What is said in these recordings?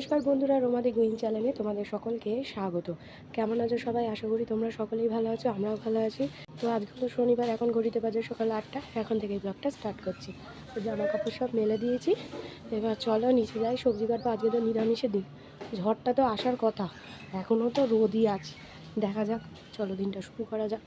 নমস্কার বন্ধুরা, রোমাদি গুইন চ্যানেলে তোমাদের সকলকে স্বাগত। কেমন আছো সবাই? আশা করি তোমরা সকলেই ভালো আছো, আমরাও ভালো আছি। তো আজকে তো শনিবার, এখন ঘড়িতে বাজে সকাল 8টা। এখন থেকে ব্লগটা স্টার্ট করছি। তো জামা কাপড় সব মেলে দিয়েছি, এবার চলো নিচে যাই, সবজি কাটবো। আজকে তো নিরামিষের দিন, ঝড়টা তো আসার কথা, এখনও তো রোদই আছে। দেখা যাক, চলো দিনটা শুরু করা যাক।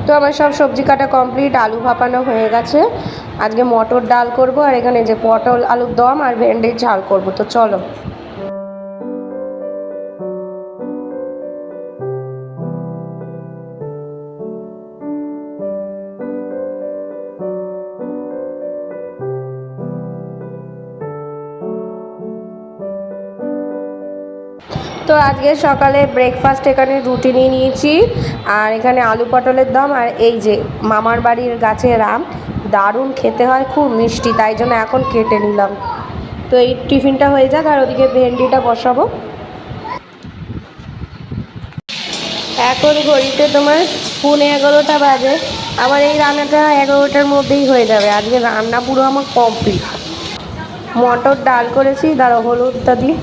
তো আমার সব সবজি কাটা কমপ্লিট, আলু ভাপানো হয়ে গেছে। আজকে মটর ডাল করব, আর এখানে যে পটল আলুর দম আর ভেন্ডির ঝাল করব। তো চলো। তো আজকে সকালে ব্রেকফাস্ট এখানে রুটি নিয়ে নিয়েছি, আর এখানে আলু পটলের দম, আর এই যে মামার বাড়ির গাছের আম, দারুণ খেতে হয়, খুব মিষ্টি, তাই জন্য এখন কেটে নিলাম। তো এই টিফিনটা হয়ে যাক, আর ওদিকে ভেন্ডিটা বসাবো। এখন ঘড়িতে তোমার 11:30 বাজে। আমার এই রান্নাটা 11টার মধ্যেই হয়ে যাবে। আজকে রান্না পুরো আমার কমপ্লিট। মটর ডাল করেছি, দাঁড়াও হলুদটা দিই।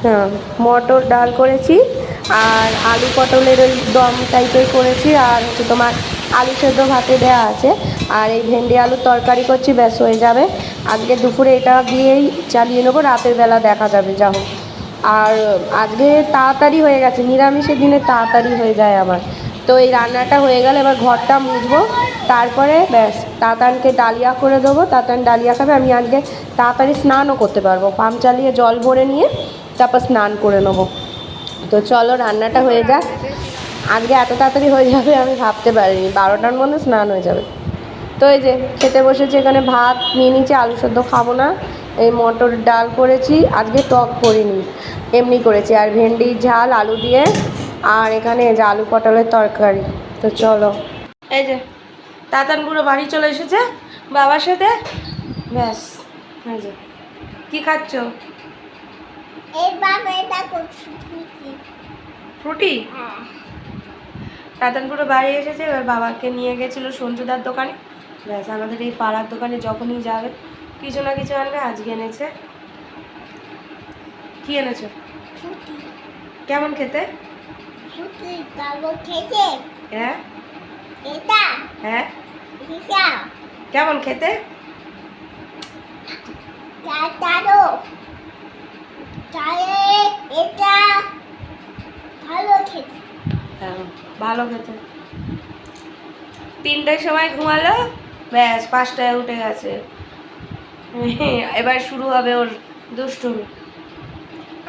হ্যাঁ, মটর ডাল করেছি, আর আলু পটলের ওই দম টাইপের করেছি, আর হচ্ছে তোমার আলু সেদ্ধ ভাতে দেওয়া আছে, আর এই ভেন্ডি আলুর তরকারি করছি, ব্যাস হয়ে যাবে। আজকে দুপুরে এটা দিয়েই চালিয়ে নেবো, রাতের বেলা দেখা যাবে যা হোক। আর আজকে তাড়াতাড়ি হয়ে গেছে, নিরামিষের দিনে তাড়াতাড়ি হয়ে যায় আমার। তো এই রান্নাটা হয়ে গেলে এবার ঘরটা মুছবো, তারপরে ব্যাস তাতানকে ডালিয়া করে দেবো। তাতান ডালিয়া খাবে, আমি আজকে তাড়াতাড়ি স্নানও করতে পারবো, পাম্প চালিয়ে জল ভরে নিয়ে তারপর স্নান করে নেবো। তো চলো রান্নাটা হয়ে যাক। আজকে এত তাড়াতাড়ি হয়ে যাবে আমি ভাবতে পারিনি, 12টার মধ্যে স্নান হয়ে যাবে। তো এই যে খেতে বসেছি, এখানে ভাত নিয়ে নিয়েছি, আলু সেদ্ধ খাবো না, এই মটর ডাল করেছি, আজকে টক করিনি, এমনি করেছি, আর ভেন্ডির ঝাল আলু দিয়ে, আর এখানে যে আলু পটলের তরকারি। তো চলো, এই যে তাতান পুরো বাড়ি চলে এসেছে বাবার সাথে, ব্যাস। এই যে কী খাচ্ছ? ফ্রুটি। তাতান পুরো বাড়ি এসেছে, এবার বাবাকে নিয়ে গেছিলো সঞ্জুদার দোকানে। ব্যাস, আমাদের এই পাড়ার দোকানে যখনই যাবে কিছু না কিছু আনবে। আজকে এনেছে, কি এনেছো? কেমন খেতে? হ্যাঁ হ্যাঁ, কেমন খেতে? ভালো খেতে। 3টার সময় ঘুমালো, ব্যাস 5টায় উঠে গেছে। এবার শুরু হবে ওর দুষ্টুমি।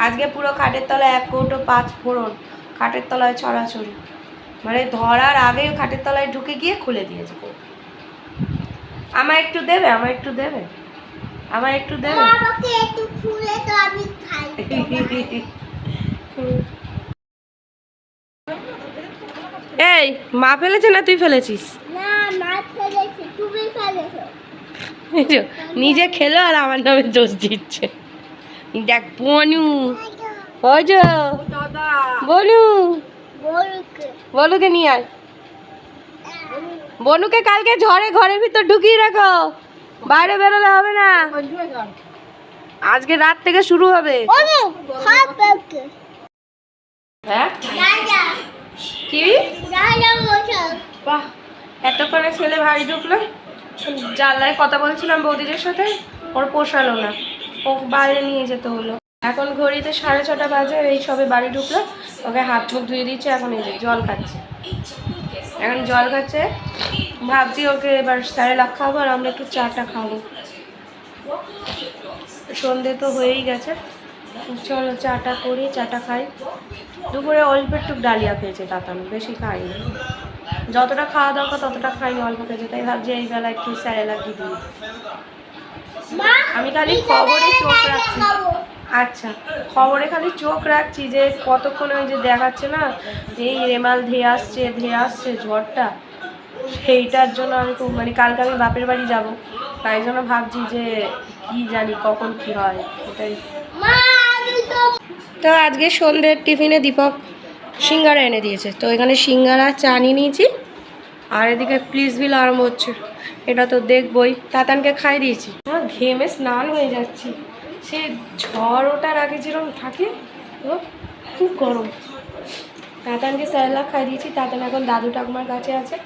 আজকে পুরো খাটের তলায় 1 কৌটো 5 ফোড়ন, খাটের তলায় ছড়াছড়ি, মানে ধরার আগে খাটের তলায় ঢুকে গিয়ে খুলে দিয়েছে। আমায় একটু দেবে, আমায় একটু দেবে, আমায় একটু দেবে। আমাকে একটু খুলে তো আমি খাই। এই মা ফেলেছে না তুই ফেলেছিস? না, মা ফেলেছে, তুমি ফেলেছো। নিজে খেলো আর আমার নামে দোষ দিচ্ছে। দেখ বনু, ওই যে বনু, বনুকে নিয়ে আয়। বনুকে কালকে ঝড়ে ঘরের ভিতর ঢুকিয়ে রাখো, বাইরে বেরোলে হবে না। আজকে রাত থেকে শুরু হবে। হ্যাঁ কি বাহ, এতক্ষণে ছেলে ভারী ঢুকলো। জানলায় কথা বলছিলাম বৌদিদের সাথে, ওর পোষালো না, ও বাইরে নিয়ে যেতে হলো। এখন ঘড়িতে 6:30 বাজে, এই সবে বাড়ি ঢুকলো। ওকে হাত মুখ ধুয়ে দিচ্ছে, এখন এই যে জল খাচ্ছে। এখন জল খাচ্ছে, ভাবছি ওকে এবার স্যারেলাক খাবো আর আমরা একটু চাটা খাবো। সন্ধে তো হয়েই গেছে, চলো চাটা করি, চাটা খাই। দুপুরে অল্প একটু ডালিয়া খেয়েছে তাতান, বেশি খাইনি। যতটা খাওয়া দরকার ততটা খাইনি, অল্প খেয়েছে। তাই ভাবছি এই বেলা একটু স্যারেলাক দিয়ে দিই। আমি খালি খবরে চোখ রাখছি। আচ্ছা, খবরে খালি চোখ রাখছি যে কতক্ষণ ওই যে দেখাচ্ছে না এই রেমাল ধেয়ে আসছে ঝড়টা, সেইটার জন্য আমি খুব মানে কালকে আমি বাপের বাড়ি যাব, তাই জন্য ভাবছি যে কি জানি কখন কি হয় এটাই। তো আজকে সন্ধ্যের টিফিনে দীপক সিঙ্গারা এনে দিয়েছে, তো এখানে সিঙ্গারা চা নিয়ে নিয়েছি। আর এদিকে প্লিজ বিল আরম্ভ হচ্ছে, এটা তো দেখবই। তাতানকে খাই দিয়েছি, ঘেমে স্নান হয়ে যাচ্ছি। সে ঝড় ওঠার আগে যেরকম থাকে, তো খুব গরম। তাতানকে স্যারেলাক খাই দিয়েছি, তাতান এখন দাদু ঠাকুমার কাছে আছে,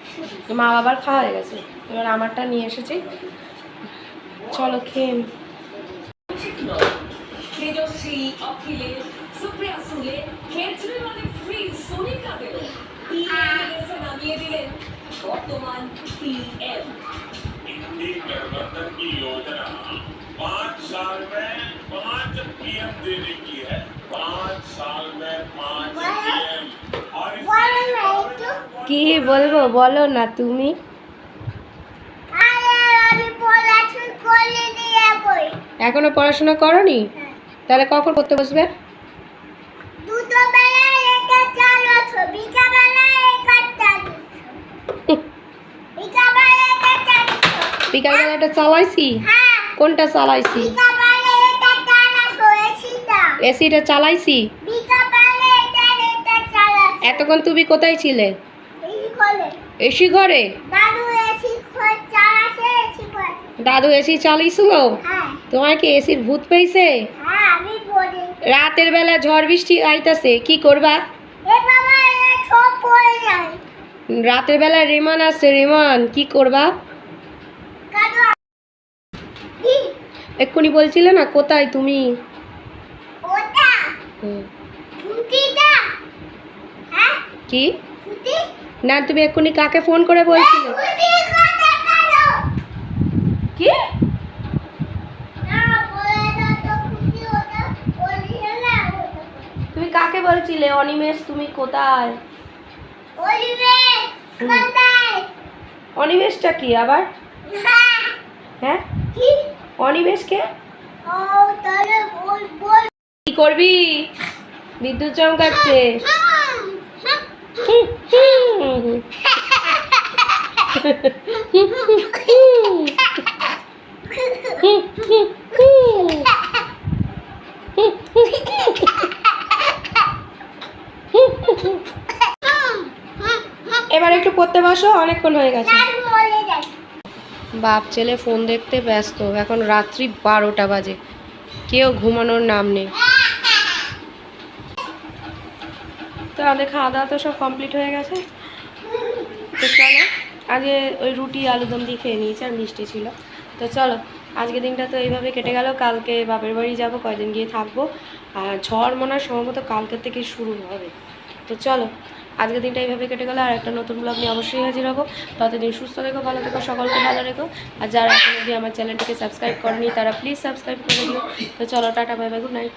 মা বাবার খাওয়া হয়ে গেছে, এবার আমারটা নিয়ে এসেছি। চলো খেয়ে। वर्तमान पीएम गठबंधन की योजना 5 साल में 5 पीएम देने की है। 5 साल में 5 पीएम। কি বলবো বলো না তুমি? এখনো পড়াশোনা করনি? তাহলে কখন করতে বসবে? বিকালবেলাটা চালাইছি? কোনটা চালাইছি? এসিটা চালাইছি। এতক্ষণ তুমি কোথায় ছিলে? এসি ঘরে। দাদু এসি চালাইছিল? তোমার কি এসির ভূত পেয়েছে? রাতের বেলা ঝড় বৃষ্টি আইতাছে, কি করবা? রাতের বেলা রেমান আছে, রেমান কি করবা? এক্ষুনি বলছিলে না কোথায় তুমি? কি না, তুমি এক্ষুনি কাকে ফোন করে বলছিলে? কি তুমি কাকে বলছিলে? অনিমেষ তুমি কোথায়? অনিমেষটা কি আবার? হ্যাঁ অনিমেষকে কি করবি? বিদ্যুৎ চমকাচ্ছে। এবার একটু পড়তে বসো, অনেকক্ষণ হয়ে গেছে। বাপ ছেলে ফোন দেখতে ব্যস্ত, এখন রাত্রি 12টা বাজে, কেউ ঘুমানোর নাম নেই। তো আমাদের খাওয়া দাওয়া তো সব কমপ্লিট হয়ে গেছে। তো চলো আজকে ওই রুটি আলুদম দিয়ে খেয়ে নিয়েছি, আর মিষ্টি ছিল। তো চলো আজকে দিনটা তো এইভাবে কেটে গেল। কালকে বাপের বাড়ি যাব, কয়দিন গিয়ে থাকবো। আর ঝড় মনে হয় সম্ভবত কালকের থেকে শুরু হবে। তো চলো আজকে দিনটা এইভাবে কেটে গেলো। আর একটা নতুন ব্লগ নিয়ে অবশ্যই হাজির হবো। ততদিন সুস্থ থেকো, ভালো থেকো, সকলকে ভালো রেখো। আর যারা এখন যদি আমার চ্যানেলটিকে সাবস্ক্রাইব করেনি তারা প্লিজ সাবস্ক্রাইব করে দিও। তো চলো tata, bye bye, good night.